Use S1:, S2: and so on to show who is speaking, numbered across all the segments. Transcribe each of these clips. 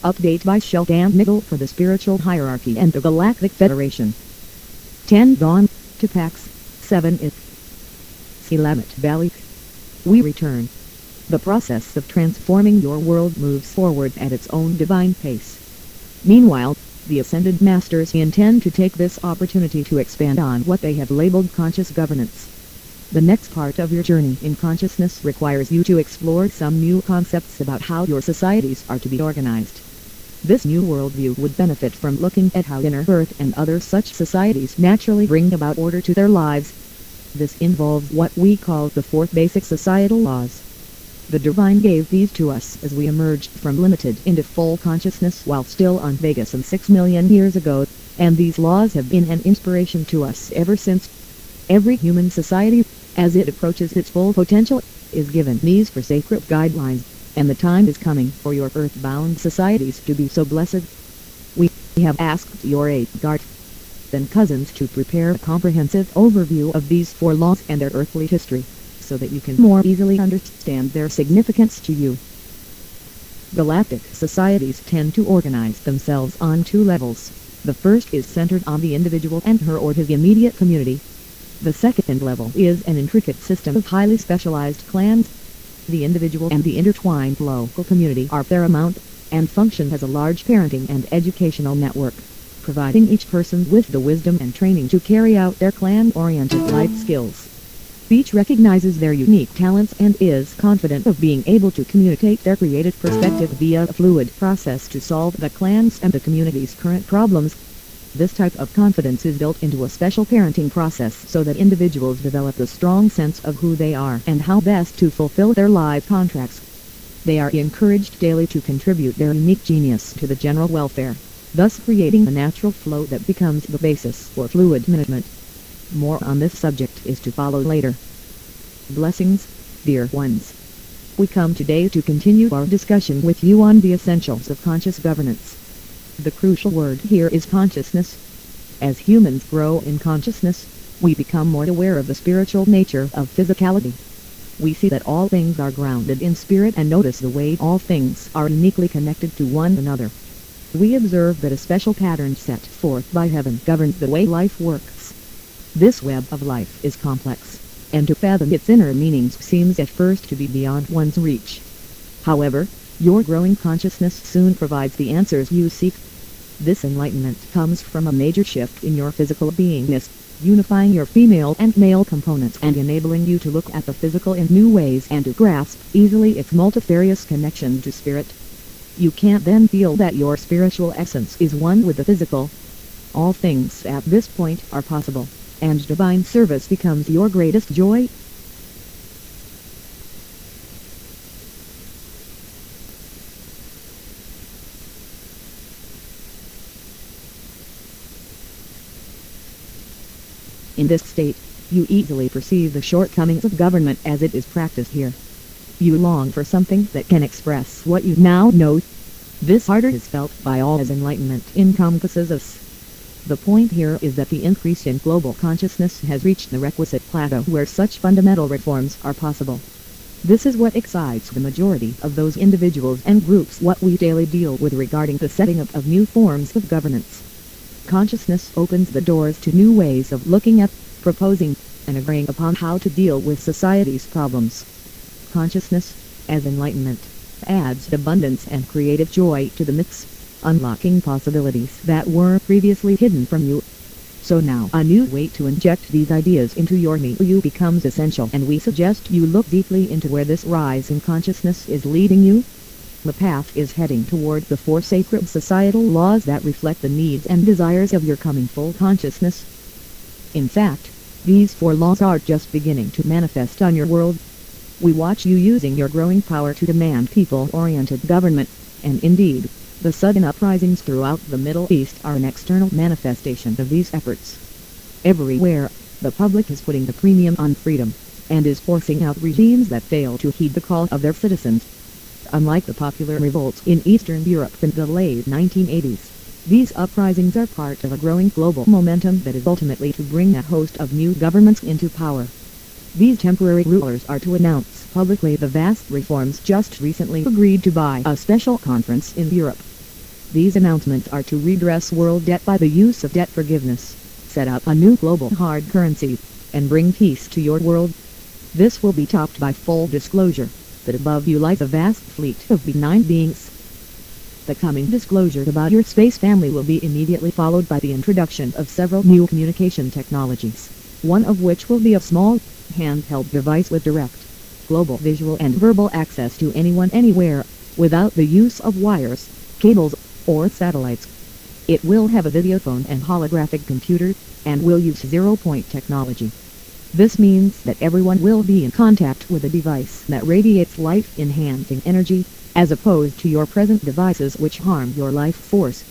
S1: Update by Sheldan Nidle for the Spiritual Hierarchy and the Galactic Federation. 10 Dawn to Pax 7 It. Selamat Balik. We return. The process of transforming your world moves forward at its own divine pace. Meanwhile, the Ascended Masters intend to take this opportunity to expand on what they have labeled conscious governance. The next part of your journey in consciousness requires you to explore some new concepts about how your societies are to be organized. This new worldview would benefit from looking at how inner Earth and other such societies naturally bring about order to their lives. This involves what we call the 4 basic societal laws. The Divine gave these to us as we emerged from limited into full consciousness while still on Vega some 6 million years ago, and these laws have been an inspiration to us ever since. Every human society, as it approaches its full potential, is given these 4 sacred guidelines, and the time is coming for your earth-bound societies to be so blessed. We have asked your aid, guardians and cousins, to prepare a comprehensive overview of these 4 laws and their earthly history, so that you can more easily understand their significance to you. Galactic societies tend to organize themselves on 2 levels. The first is centered on the individual and her or his immediate community. The second level is an intricate system of highly specialized clans. The individual and the intertwined local community are paramount, and function as a large parenting and educational network, providing each person with the wisdom and training to carry out their clan-oriented life skills. Each recognizes their unique talents and is confident of being able to communicate their creative perspective via a fluid process to solve the clan's and the community's current problems. This type of confidence is built into a special parenting process so that individuals develop a strong sense of who they are and how best to fulfill their life contracts. They are encouraged daily to contribute their unique genius to the general welfare, thus creating a natural flow that becomes the basis for fluid management. More on this subject is to follow later. Blessings, dear ones. We come today to continue our discussion with you on the essentials of conscious governance. The crucial word here is consciousness. As humans grow in consciousness, we become more aware of the spiritual nature of physicality. We see that all things are grounded in spirit and notice the way all things are uniquely connected to one another. We observe that a special pattern set forth by heaven governs the way life works. This web of life is complex, and to fathom its inner meanings seems at first to be beyond one's reach. However, your growing consciousness soon provides the answers you seek. This enlightenment comes from a major shift in your physical beingness, unifying your female and male components and enabling you to look at the physical in new ways and to grasp easily its multifarious connection to spirit. You can't then feel that your spiritual essence is one with the physical. All things at this point are possible, and divine service becomes your greatest joy. In this state, you easily perceive the shortcomings of government as it is practiced here. You long for something that can express what you now know. This ardor is felt by all as enlightenment encompasses us. The point here is that the increase in global consciousness has reached the requisite plateau where such fundamental reforms are possible. This is what excites the majority of those individuals and groups what we daily deal with regarding the setting up of new forms of governance. Consciousness opens the doors to new ways of looking at, proposing, and agreeing upon how to deal with society's problems. Consciousness, as enlightenment, adds abundance and creative joy to the mix, unlocking possibilities that were previously hidden from you. So now a new way to inject these ideas into your milieu becomes essential, and we suggest you look deeply into where this rise in consciousness is leading you. The path is heading toward the 4 sacred societal laws that reflect the needs and desires of your coming full consciousness. In fact, these 4 laws are just beginning to manifest on your world. We watch you using your growing power to demand people-oriented government, and indeed, the sudden uprisings throughout the Middle East are an external manifestation of these efforts. Everywhere, the public is putting the premium on freedom, and is forcing out regimes that fail to heed the call of their citizens. Unlike the popular revolts in Eastern Europe in the late 1980s, these uprisings are part of a growing global momentum that is ultimately to bring a host of new governments into power. These temporary rulers are to announce publicly the vast reforms just recently agreed to by a special conference in Europe. These announcements are to redress world debt by the use of debt forgiveness, set up a new global hard currency, and bring peace to your world. This will be topped by full disclosure that above you lies a vast fleet of benign beings. The coming disclosure about your space family will be immediately followed by the introduction of several new communication technologies, one of which will be a small, handheld device with direct, global visual and verbal access to anyone anywhere, without the use of wires, cables, or satellites. It will have a videophone and holographic computer, and will use zero-point technology. This means that everyone will be in contact with a device that radiates life-enhancing energy, as opposed to your present devices which harm your life force.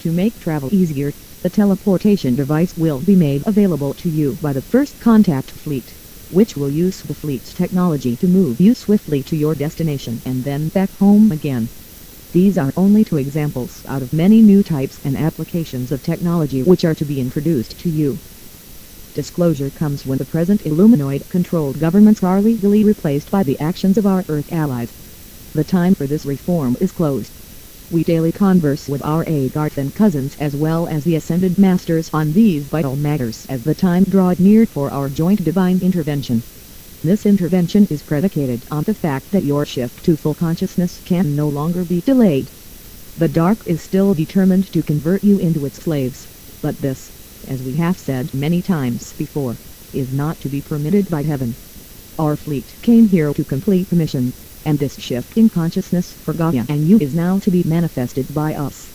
S1: To make travel easier, the teleportation device will be made available to you by the First Contact Fleet, which will use the fleet's technology to move you swiftly to your destination and then back home again. These are only two examples out of many new types and applications of technology which are to be introduced to you. Disclosure comes when the present illuminoid-controlled governments are legally replaced by the actions of our Earth allies. The time for this reform is closed. We daily converse with our Agarth and cousins as well as the Ascended Masters on these vital matters as the time draws near for our joint divine intervention. This intervention is predicated on the fact that your shift to full consciousness can no longer be delayed. The dark is still determined to convert you into its slaves, but this, as we have said many times before, is not to be permitted by heaven. Our fleet came here to complete the mission, and this shift in consciousness for Gaia and you is now to be manifested by us.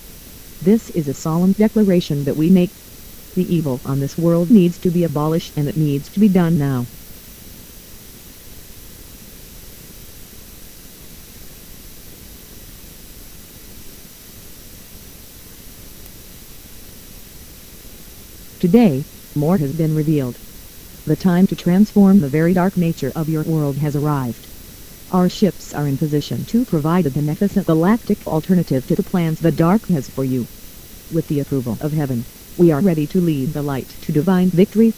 S1: This is a solemn declaration that we make. The evil on this world needs to be abolished, and it needs to be done now. Today, more has been revealed. The time to transform the very dark nature of your world has arrived. Our ships are in position to provide a beneficent galactic alternative to the plans the dark has for you. With the approval of heaven, we are ready to lead the light to divine victory.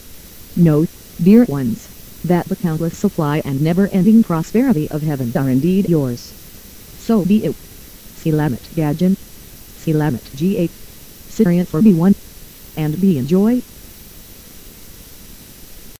S1: Know, dear ones, that the countless supply and never-ending prosperity of heaven are indeed yours. So be it. Selamat Gadgen. Selamat G8. Syrian for B1. And be enjoy.